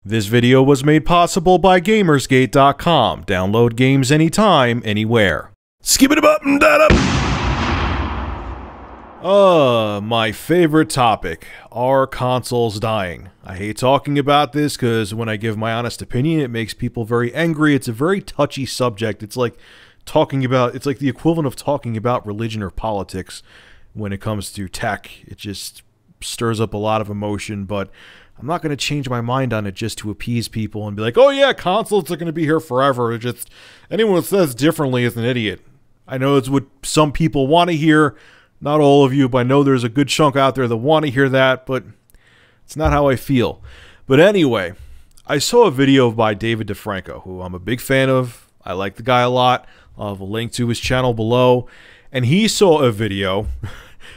This video was made possible by Gamersgate.com. Download games anytime, anywhere. Skip it up and that up! My favorite topic. Are consoles dying? I hate talking about this because when I give my honest opinion, it makes people very angry. It's a very touchy subject. It's like the equivalent of talking about religion or politics when it comes to tech. It just stirs up a lot of emotion, but I'm not going to change my mind on it just to appease people and be like, oh yeah, consoles are going to be here forever. It's just, anyone who says differently is an idiot. I know it's what some people want to hear. Not all of you, but I know there's a good chunk out there that want to hear that, but it's not how I feel. But anyway, I saw a video by David DeFranco, who I'm a big fan of. I like the guy a lot. I'll have a link to his channel below. And he saw a video.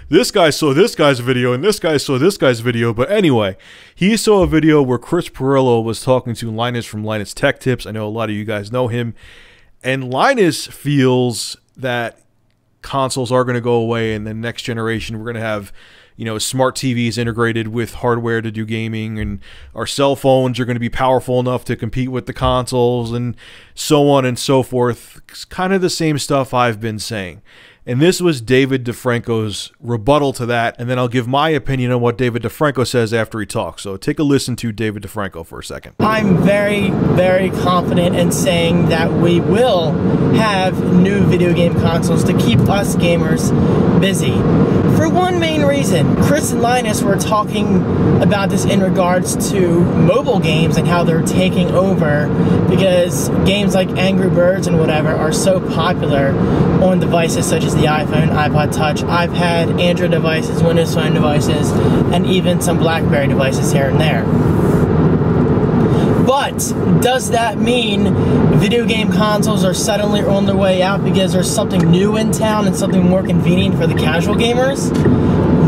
This guy saw this guy's video, and this guy saw this guy's video. But anyway, he saw a video where Chris Pirillo was talking to Linus from Linus Tech Tips. I know a lot of you guys know him. And Linus feels that consoles are going to go away, and the next generation we're going to have, you know, smart TVs integrated with hardware to do gaming, and our cell phones are going to be powerful enough to compete with the consoles, and so on and so forth. It's kind of the same stuff I've been saying. And this was David DeFranco's rebuttal to that, and then I'll give my opinion on what David DeFranco says after he talks. So take a listen to David DeFranco for a second. I'm very, very confident in saying that we will have new video game consoles to keep us gamers busy. For one main reason, Chris and Linus were talking about this in regards to mobile games and how they're taking over because games like Angry Birds and whatever are so popular on devices such as the iPhone, iPod Touch, iPad, Android devices, Windows Phone devices, and even some BlackBerry devices here and there. But does that mean video game consoles are suddenly on their way out because there's something new in town and something more convenient for the casual gamers?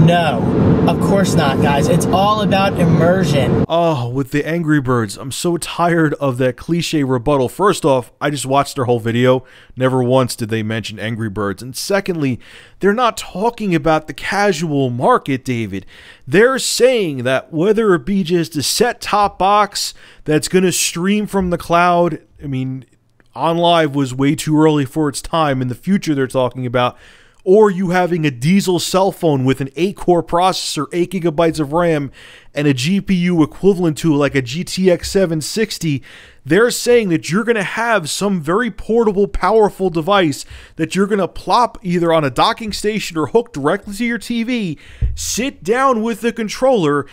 No, of course not, guys. It's all about immersion. Oh, with the Angry Birds, I'm so tired of that cliche rebuttal. First off, I just watched their whole video. Never once did they mention Angry Birds. And secondly, they're not talking about the casual market, David. They're saying that whether it be just a set-top box that's going to stream from the cloud, I mean, OnLive was way too early for its time. In the future, they're talking about, or you having a diesel cell phone with an 8-core processor, 8 gigabytes of RAM, and a GPU equivalent to like a GTX 760, they're saying that you're going to have some very portable, powerful device that you're going to plop either on a docking station or hook directly to your TV, sit down with the controller,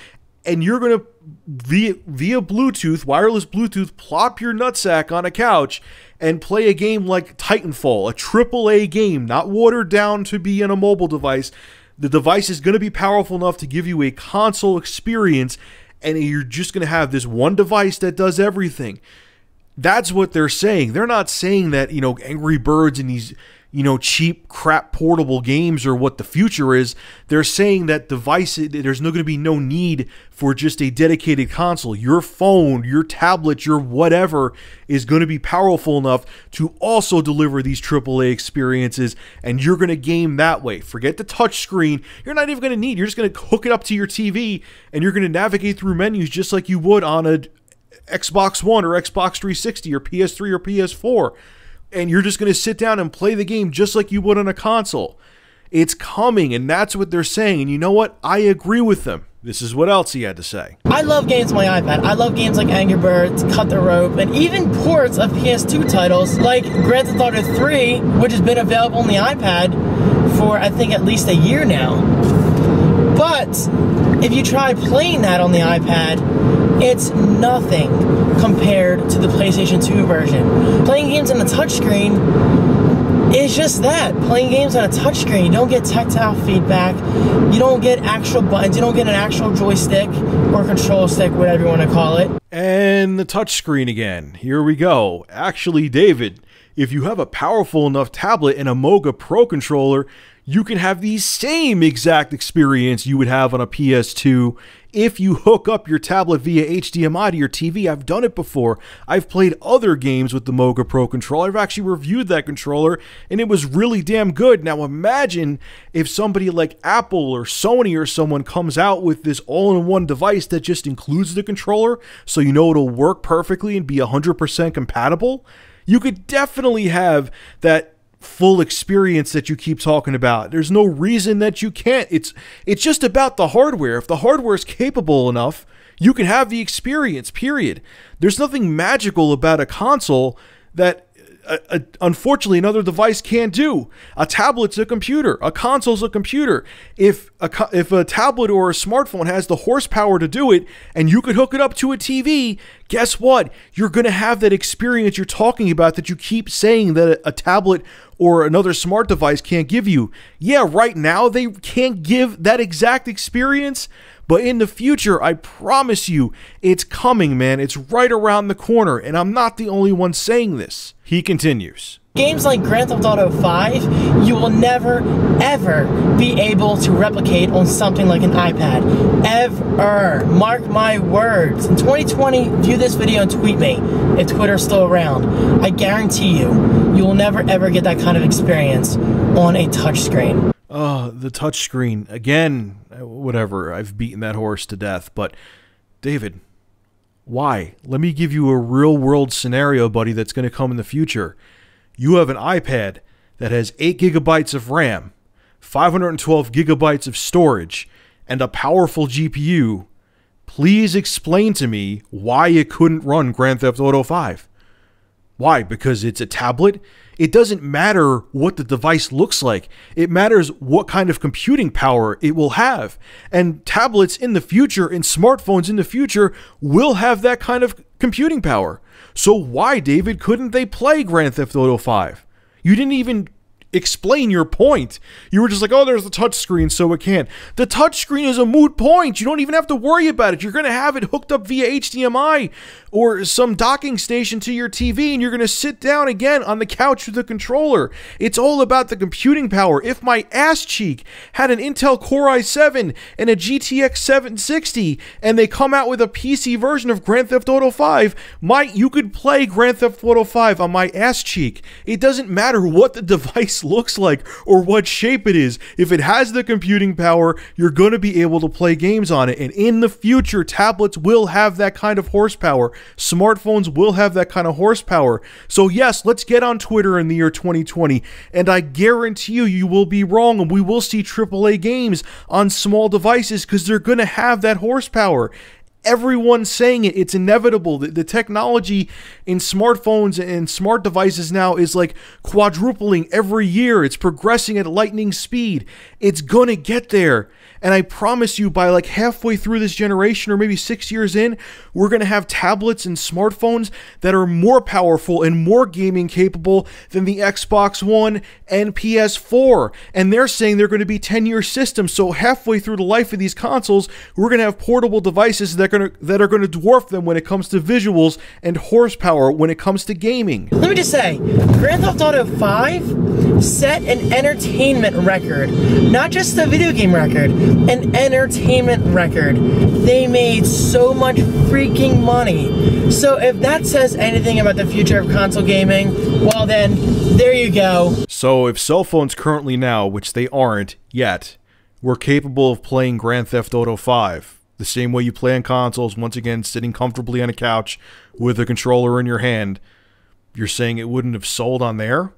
and you're going to, via Bluetooth, wireless Bluetooth, plop your nutsack on a couch and play a game like Titanfall, a AAA game, not watered down to be in a mobile device. The device is going to be powerful enough to give you a console experience, and you're just going to have this one device that does everything. That's what they're saying. They're not saying that, you know, Angry Birds and these, you know, cheap crap portable games are what the future is. They're saying that there's going to be no need for just a dedicated console. Your phone, your tablet, your whatever is going to be powerful enough to also deliver these AAA experiences, and you're going to game that way. Forget the touch screen. You're not even going to need. You're just going to hook it up to your TV, and you're going to navigate through menus just like you would on a Xbox One or Xbox 360 or PS3 or PS4. And you're just going to sit down and play the game just like you would on a console. It's coming, and that's what they're saying. And you know what? I agree with them. This is what else he had to say. I love games on my iPad. I love games like Angry Birds, Cut the Rope, and even ports of PS2 titles like Grand Theft Auto 3, which has been available on the iPad for, I think, at least a year now. But if you try playing that on the iPad, it's nothing compared to the PlayStation 2 version. Playing games on the touchscreen is just that. Playing games on a touchscreen, you don't get tactile feedback, you don't get actual buttons, you don't get an actual joystick or control stick, whatever you want to call it. And the touchscreen again. Here we go. Actually, David, if you have a powerful enough tablet and a Moga Pro controller, you can have the same exact experience you would have on a PS2 if you hook up your tablet via HDMI to your TV. I've done it before. I've played other games with the Moga Pro controller. I've actually reviewed that controller, and it was really damn good. Now imagine if somebody like Apple or Sony or someone comes out with this all-in-one device that just includes the controller, so you know it'll work perfectly and be 100% compatible. You could definitely have that full experience that you keep talking about. There's no reason that you can't. It's just about the hardware. If the hardware is capable enough, you can have the experience, period. There's nothing magical about a console that unfortunately another device can't do. A tablet's a computer. A console's a computer. If a tablet or a smartphone has the horsepower to do it, and you could hook it up to a TV, guess what? You're going to have that experience you're talking about that you keep saying that a tablet or another smart device can't give you. Yeah, right now they can't give that exact experience, but in the future, I promise you, it's coming, man. It's right around the corner, and I'm not the only one saying this. He continues. Games like Grand Theft Auto 5, you will never, ever be able to replicate on something like an iPad. Ever. Mark my words. In 2020, view this video and tweet me if Twitter's still around. I guarantee you, you will never, ever get that kind of experience on a touchscreen. Oh, the touchscreen. Again, whatever. I've beaten that horse to death. But, David, why? Let me give you a real-world scenario, buddy, that's going to come in the future. You have an iPad that has 8 gigabytes of RAM, 512 gigabytes of storage, and a powerful GPU. Please explain to me why it couldn't run Grand Theft Auto 5. Why? Because it's a tablet? It doesn't matter what the device looks like. It matters what kind of computing power it will have. And tablets in the future and smartphones in the future will have that kind of computing power. So why, David, couldn't they play Grand Theft Auto 5? You didn't even explain your point. You were just like, oh, there's the touchscreen, so it can't. The touchscreen is a moot point. You don't even have to worry about it. You're going to have it hooked up via HDMI or some docking station to your TV, and you're going to sit down again on the couch with the controller. It's all about the computing power. If my ass cheek had an Intel Core i7 and a GTX 760, and they come out with a PC version of Grand Theft Auto 5, you could play Grand Theft Auto 5 on my ass cheek. It doesn't matter what the device looks like or what shape it is. If it has the computing power, you're going to be able to play games on it. And in the future, tablets will have that kind of horsepower. Smartphones will have that kind of horsepower. So yes, let's get on Twitter in the year 2020, and I guarantee you will be wrong, and we will see AAA games on small devices because they're going to have that horsepower. Everyone's saying it. It's inevitable. The technology in smartphones and smart devices now is like quadrupling every year. It's progressing at lightning speed. It's gonna get there. And I promise you, by like halfway through this generation, or maybe 6 years in, we're going to have tablets and smartphones that are more powerful and more gaming capable than the Xbox One and PS4. And they're saying they're going to be 10-year systems. So halfway through the life of these consoles, we're going to have portable devices that are going to dwarf them when it comes to visuals and horsepower when it comes to gaming. Let me just say, Grand Theft Auto 5 set an entertainment record. Not just a video game record. An entertainment record. They made so much freaking money. So if that says anything about the future of console gaming, well then, there you go. So if cell phones currently now, which they aren't yet, were capable of playing Grand Theft Auto 5, the same way you play on consoles, once again sitting comfortably on a couch with a controller in your hand, you're saying it wouldn't have sold on there?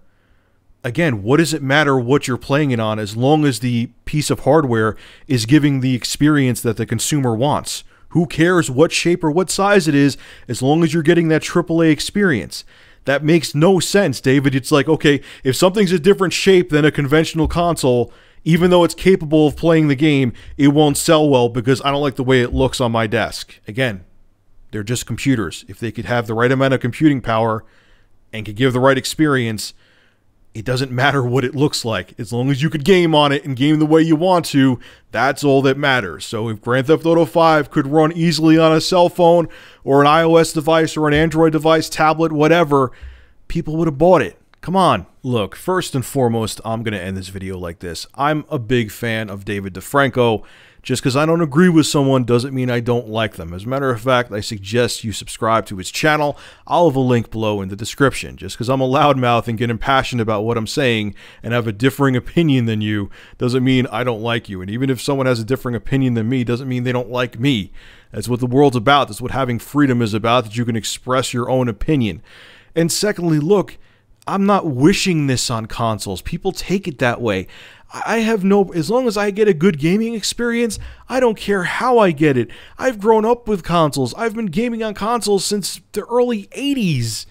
Again, what does it matter what you're playing it on as long as the piece of hardware is giving the experience that the consumer wants? Who cares what shape or what size it is as long as you're getting that AAA experience? That makes no sense, David. It's like, okay, if something's a different shape than a conventional console, even though it's capable of playing the game, it won't sell well because I don't like the way it looks on my desk. Again, they're just computers. If they could have the right amount of computing power and could give the right experience, it doesn't matter what it looks like. As long as you could game on it and game the way you want to, that's all that matters. So if Grand Theft Auto 5 could run easily on a cell phone or an iOS device or an Android device, tablet, whatever, people would have bought it. Come on. Look, first and foremost, I'm going to end this video like this. I'm a big fan of David DeFranco. Just because I don't agree with someone doesn't mean I don't like them. As a matter of fact, I suggest you subscribe to his channel. I'll have a link below in the description. Just because I'm a loudmouth and get impassioned about what I'm saying and have a differing opinion than you doesn't mean I don't like you. And even if someone has a differing opinion than me doesn't mean they don't like me. That's what the world's about. That's what having freedom is about, that you can express your own opinion. And secondly, look, I'm not wishing this on consoles. People take it that way. I have no, as long as I get a good gaming experience, I don't care how I get it. I've grown up with consoles. I've been gaming on consoles since the early 80s.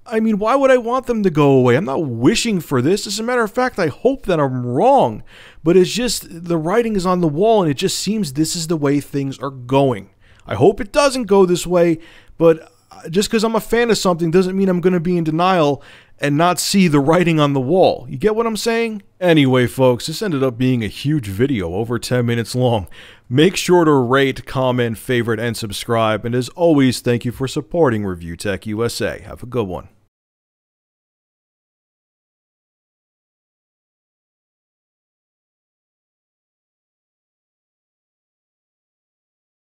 I mean, why would I want them to go away? I'm not wishing for this. As a matter of fact, I hope that I'm wrong. But it's just, the writing is on the wall, and it just seems this is the way things are going. I hope it doesn't go this way, but just because I'm a fan of something doesn't mean I'm going to be in denial and not see the writing on the wall. You get what I'm saying? Anyway, folks, this ended up being a huge video, over 10 minutes long. Make sure to rate, comment, favorite, and subscribe. And as always, thank you for supporting Review Tech USA. Have a good one.